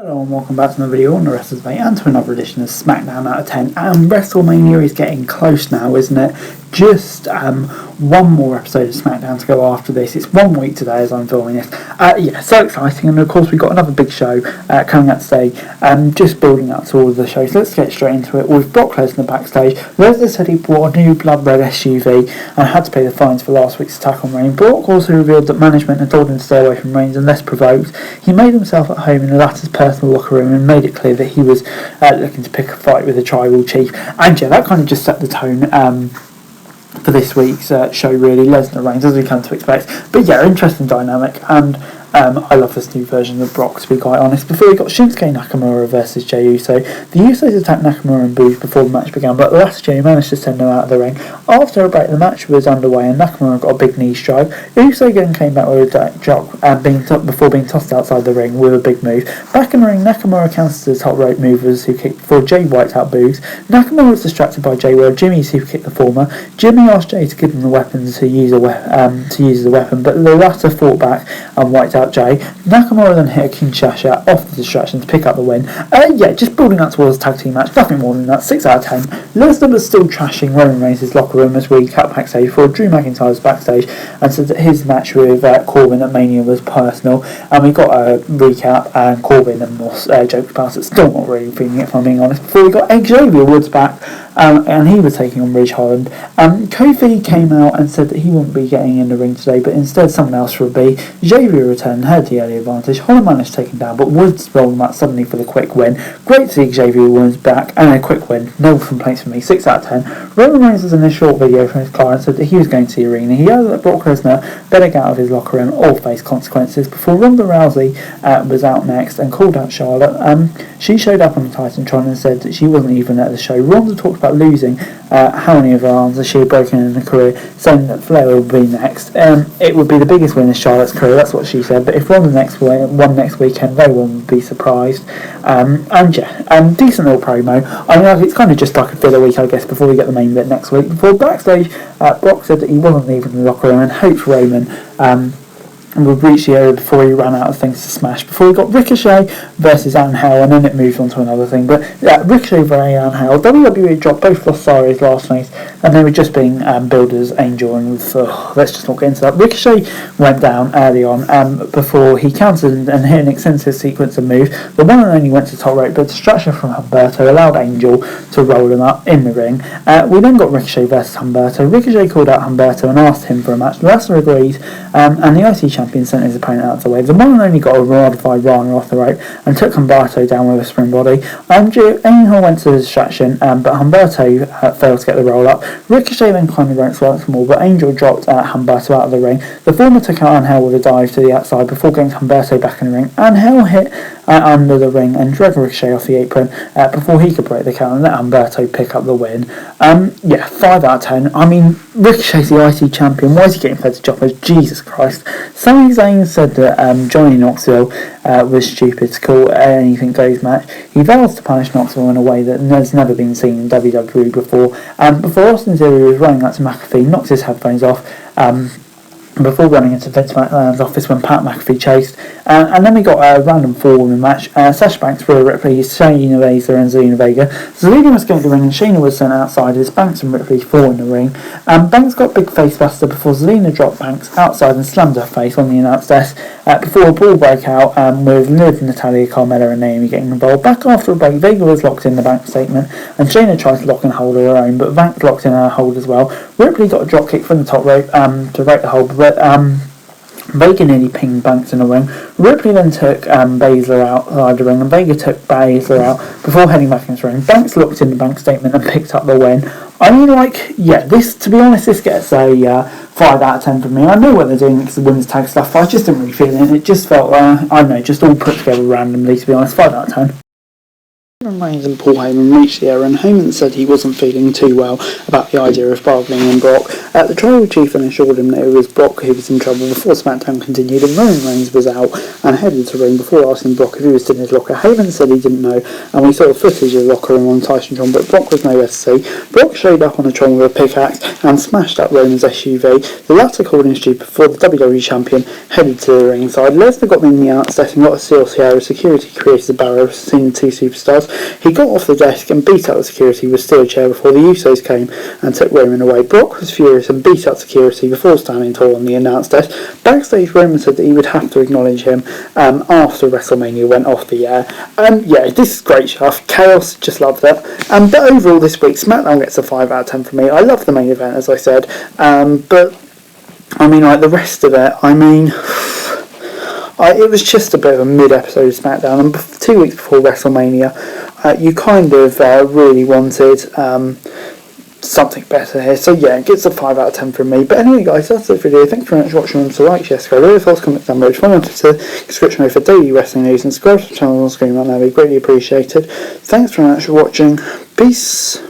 Hello and welcome back to another video on the rest of the day and to another edition of Smackdown Out of 10. And WrestleMania is getting close now, isn't it? Just one more episode of Smackdown to go after this. It's 1 week today as I'm filming this. Yeah, so exciting. And of course we've got another big show coming out today. Just building up to all of the shows. So let's get straight into it with Brock Lesnar backstage. Lesnar said he bought a new blood red SUV and had to pay the fines for last week's attack on Reigns. Brock also revealed that management had told him to stay away from Reigns unless provoked. He made himself at home in the latter's personal locker room and made it clear that he was looking to pick a fight with the tribal chief. And yeah, that kind of just set the tone for this week's show, really. Lesnar Reigns, as we come to expect. But yeah, interesting dynamic, and I love this new version of Brock, to be quite honest. Before we got Shinsuke Nakamura versus Jey Uso. The Usos attacked Nakamura and booed before the match began, but the last Jey managed to send him out of the ring. After a break, the match was underway and Nakamura got a big knee strike. Uso again came back with a drop before being tossed outside the ring with a big move. Back in the ring, Nakamura countered the top rope move with a super kick before Jey wiped out boos. Nakamura was distracted by Jey while Jimmy super kicked the former. Jimmy asked Jey to give him the weapons to use the weapon, but the latter fought back and wiped out Jey. Nakamura then hit a Kinshasa off the distraction to pick up the win. Yeah, just building up towards a tag team match, nothing more than that. 6 out of 10. Lesnar was still trashing Roman Reigns' locker room as we cut backstage before Drew McIntyre was backstage and said that his match with Corbin at Mania was personal. And we got a recap and Corbin and Moss joked about it. Still not really feeling it, if I'm being honest. Before we got Xavier Woods back, and he was taking on Ridge Holland. Kofi came out and said that he wouldn't be getting in the ring today, but instead someone else would be. Xavier returned, had the early advantage. Holland managed to take him down, but Woods rolled him out suddenly for the quick win. Great to see Xavier Woods back, and a quick win. No complaints from me. 6 out of 10. Roman Reigns was in a short video from his car and said that he was going to the arena. He added that Brock Lesnar better get out of his locker room or face consequences. Before Ronda Rousey was out next and called out Charlotte, she showed up on the Titantron and said that she wasn't even at the show. Ronda talked about losing how many of her arms that she had broken in her career, saying that Flair will be next. It would be the biggest win in Charlotte's career, that's what she said, but if Ronda won next weekend, no one would be surprised. And yeah, decent little promo. I mean, it's kind of just like a filler week, I guess, before we get the main bit next week. Before backstage, Brock said that he wasn't leaving the locker room and hoped Roman would reach the area before he ran out of things to smash. Before we got Ricochet versus Angel, and then it moved on to another thing. But yeah, Ricochet versus Angel. WWE dropped both Losaris last night, and they were just being billed as Angel, and let's just not get into that. Ricochet went down early on before he countered and hit an extensive sequence of moves. The one and only went to top rope, but distraction from Humberto allowed Angel to roll him up in the ring. We then got Ricochet versus Humberto. Ricochet called out Humberto and asked him for a match. Lesnar agreed, and the IC champion sent his opponent out of the way. The one and only got a modified Rana off the rope and took Humberto down with a spring body. Angel went to the distraction, but Humberto failed to get the roll up. Ricochet then climbed the ropes once more, but Angel dropped Humberto out of the ring. The former took out Angel with a dive to the outside before getting Humberto back in the ring. Angel hit under the ring and dragged Ricochet off the apron before he could break the count and let Humberto pick up the win. Yeah, 5 out of 10. I mean, Ricochet's the IC champion. Why is he getting fed to choppers? Jesus Christ. Sami Zayn said that Johnny Knoxville was stupid to call anything goes match. He vows to punish Knoxville in a way that has never been seen in WWE before. Before Austin Theory was running out to McAfee, knocked his headphones off. Before running into Vince McMahon's office when Pat McAfee chased. And then we got a random 4-woman match. Sasha Banks, Rhea Ripley, Shayna Baszler and Zelina Vega. Zelina was going to the ring and Shayna was sent outside as Banks and Ripley fought in the ring. Banks got big face buster before Zelina dropped Banks outside and slammed her face on the announce desk before a brawl broke out with Liv, Natalia, Carmella and Naomi getting involved. Back after a break, Vega was locked in the Banks statement and Shayna tried to lock and hold her own, but Banks locked in her hold as well. Ripley got a drop kick from the top rope to break the hold, but Vega nearly pinged Banks in the ring. Ripley then took Baszler outside the ring and Vega took Baszler out before heading back into the ring. Banks looked in the Banks statement and picked up the win. I mean, like, yeah, this, to be honest, this gets a 5 out of 10 from me. I know what they're doing because the women's tag stuff, I just didn't really feel it. It just felt, I don't know, just all put together randomly, to be honest. 5 out of 10. Roman Reigns and Paul Heyman reached the area, and Heyman said he wasn't feeling too well about the idea of bargaining in Brock. The tribal chief then assured him that it was Brock who was in trouble before SmackDown continued, and Roman Reigns was out and headed to the ring before asking Brock if he was still in his locker. Heyman said he didn't know, and we saw footage of the locker room on Titantron, but Brock was nowhere to see. Brock showed up on a Tron with a pickaxe and smashed up Roman's SUV. The latter called him stupid before the WWE champion headed to the ring side. Lesnar got in the announce desk and got a CLC area. Security created a barrier between the two superstars. He got off the desk and beat up the security with a steel chair before the Usos came and took Roman away. Brock was furious and beat up security before standing tall on the announce desk. Backstage, Roman said that he would have to acknowledge him after WrestleMania went off the air. Yeah, this is great stuff. Chaos, just loved it. But overall this week, SmackDown gets a 5 out of 10 from me. I love the main event, as I said. But, I mean, like, the rest of it, I mean... it was just a bit of a mid-episode of SmackDown, and 2 weeks before WrestleMania, you kind of really wanted something better here. So yeah, it gets a 5 out of 10 from me. But anyway, guys, that's the video. Thanks very much for watching. So like, yes, go. Leave your thoughts, comments down below. Follow me on Twitter, description for daily wrestling news, and subscribe to the channel on screen right now. It'd be greatly appreciated. Thanks very much for watching. Peace.